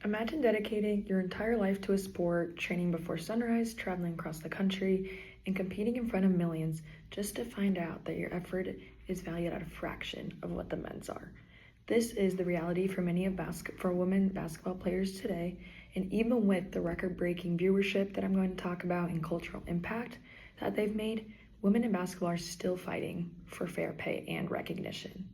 Imagine dedicating your entire life to a sport, training before sunrise, traveling across the country, and competing in front of millions just to find out that your effort is valued at a fraction of what the men's are. This is the reality for many for women basketball players today, and even with the record-breaking viewership that I'm going to talk about and cultural impact that they've made, women in basketball are still fighting for fair pay and recognition.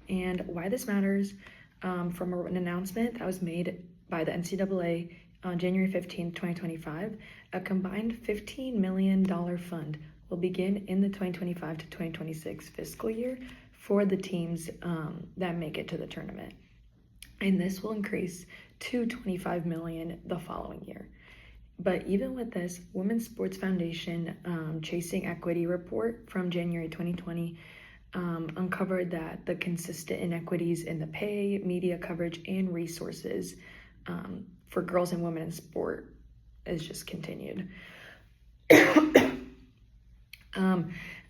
And why this matters, from an announcement that was made by the NCAA on January 15, 2025, a combined $15 million fund will begin in the 2025 to 2026 fiscal year for the teams that make it to the tournament. And this will increase to $25 million the following year. But even with this, Women's Sports Foundation Chasing Equity report from January 2020 uncovered that the consistent inequities in the pay, media coverage, and resources for girls and women in sport is just continued.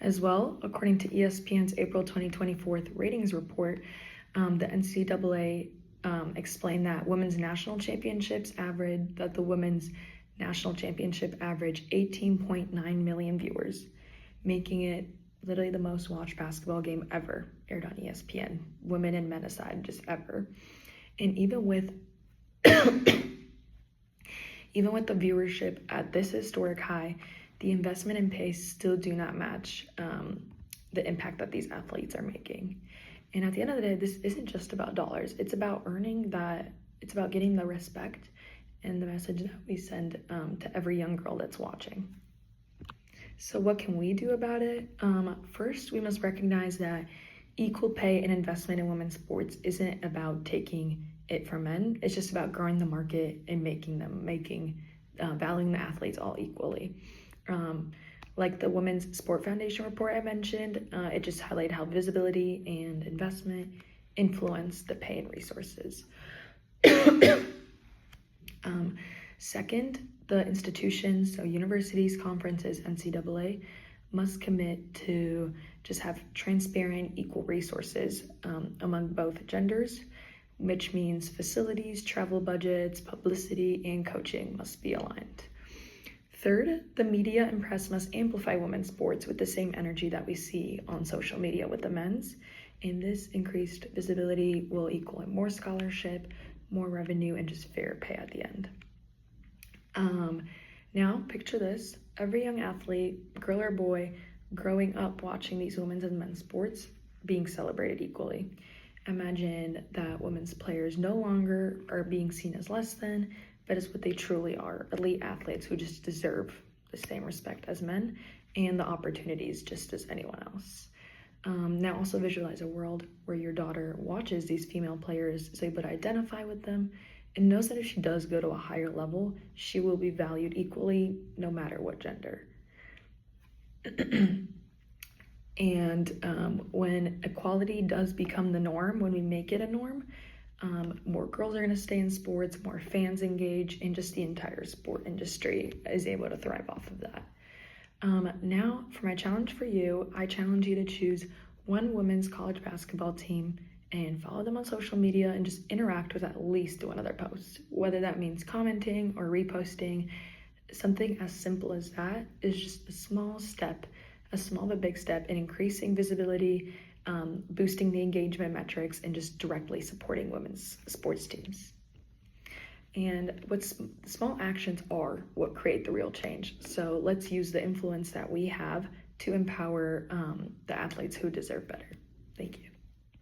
As well, according to ESPN's April 2024 ratings report, the NCAA explained that the women's national championship averaged 18.9 million viewers, making it literally the most watched basketball game ever aired on ESPN, women and men aside, just ever. And even with the viewership at this historic high, the investment in pay still do not match the impact that these athletes are making. And at the end of the day, this isn't just about dollars. It's about earning that. It's about getting the respect and the message that we send to every young girl that's watching. So what can we do about it? First, we must recognize that equal pay and investment in women's sports isn't about taking it from men. It's just about growing the market and valuing the athletes all equally. Like the Women's Sport Foundation report I mentioned, it just highlighted how visibility and investment influence the pay and resources. Second, the institutions, so universities, conferences, NCAA, must commit to just have transparent, equal resources among both genders, which means facilities, travel budgets, publicity, and coaching must be aligned. Third, the media and press must amplify women's sports with the same energy that we see on social media with the men's, and this increased visibility will equal more scholarship, more revenue, and just fair pay at the end. Now, picture this. Every young athlete, girl or boy, growing up watching these women's and men's sports being celebrated equally. Imagine that women's players no longer are being seen as less than, but as what they truly are, elite athletes who just deserve the same respect as men and the opportunities just as anyone else. Now also visualize a world where your daughter watches these female players, is able to identify with them, and knows that if she does go to a higher level, she will be valued equally no matter what gender. And when equality does become the norm, when we make it a norm, more girls are going to stay in sports, more fans engage, and just the entire sport industry is able to thrive off of that. Now, for my challenge for you, I challenge you to choose one women's college basketball team and follow them on social media and just interact with at least one of their posts. Whether that means commenting or reposting, something as simple as that is just a small but big step in increasing visibility, boosting the engagement metrics, and just directly supporting women's sports teams. And small actions are what create the real change. So let's use the influence that we have to empower the athletes who deserve better. Thank you.